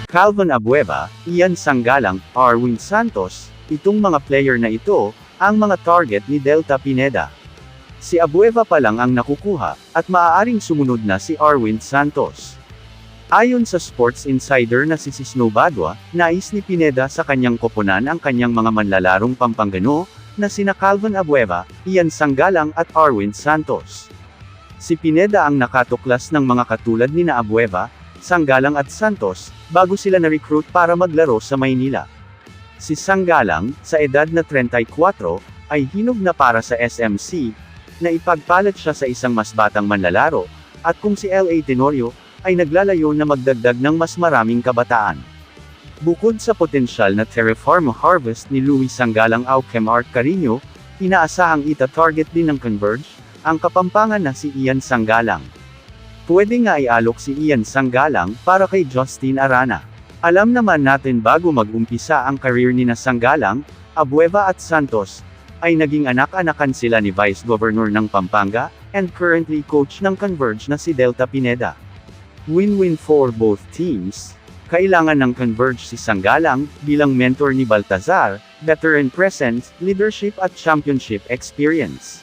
Calvin Abueva, Ian Sanggalang, Arwin Santos, itong mga player na ito, ang mga target ni Delta Pineda. Si Abueva pa lang ang nakukuha, at maaaring sumunod na si Arwin Santos. Ayon sa Sports Insider na si Snow Badwa, nais ni Pineda sa kanyang koponan ang kanyang mga manlalarong Pampangano, na sina Calvin Abueva, Ian Sanggalang at Arwin Santos. Si Pineda ang nakatuklas ng mga katulad ni na Abueva, Sanggalang at Santos, bago sila na-recruit para maglaro sa Maynila. Si Sanggalang, sa edad na 34, ay hinog na para sa SMC, na ipagpalit siya sa isang mas batang manlalaro, at kung si LA Tenorio, ay naglalayo na magdagdag ng mas maraming kabataan. Bukod sa potensyal na Terraform Harvest ni Luis Sanggalang Aukem Art Carino, inaasahang ita-target din ng Converge, ang Kapampangan na si Ian Sanggalang. Pwede nga ialok si Ian Sanggalang para kay Justin Arana. Alam naman natin bago mag-umpisa ang career ni na Sanggalang, Abueva at Santos, ay naging anak-anakan sila ni Vice Governor ng Pampanga, and currently coach ng Converge na si Delta Pineda. Win-win for both teams. Kailangan ng Converge si Sanggalang, bilang mentor ni Baltazar, veteran presence, leadership at championship experience.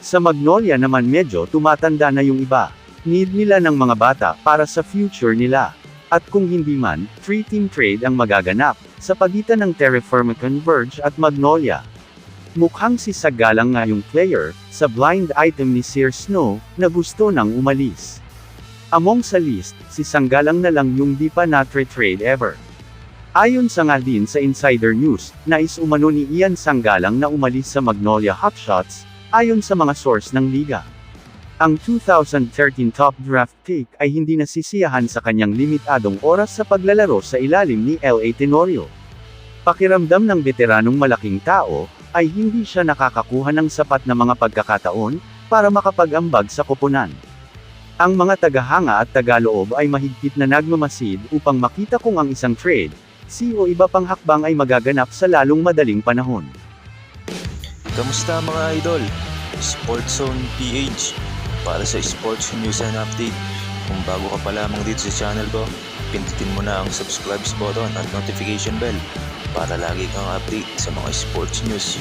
Sa Magnolia naman medyo tumatanda na yung iba. Need nila ng mga bata para sa future nila. At kung hindi man, 3-team trade ang magaganap, sa pagitan ng Terraform Converge at Magnolia. Mukhang si Sanggalang nga yung player, sa blind item ni Sir Snow, na gusto nang umalis. Among sa list, si Sanggalang na lang yung di pa na-trade ever. Ayon sa nga din sa Insider News, nais umano ni Ian Sanggalang na umalis sa Magnolia Hotshots, ayon sa mga source ng liga. Ang 2013 top draft pick ay hindi nasisiyahan sa kanyang limitadong oras sa paglalaro sa ilalim ni LA Tenorio. Pakiramdam ng veteranong malaking tao, ay hindi siya nakakakuha ng sapat na mga pagkakataon, para makapag-ambag sa koponan. Ang mga tagahanga at tagaloob ay mahigpit na nagmamasid upang makita kung ang isang trade, o iba pang hakbang ay magaganap sa lalong madaling panahon. Kamusta mga idol? Sports Zone PH para sa sports news and update. Kung bago ka pa lamang dito sa channel ko, pindutin mo na ang subscribe button at notification bell para lagi kang update sa mga sports news.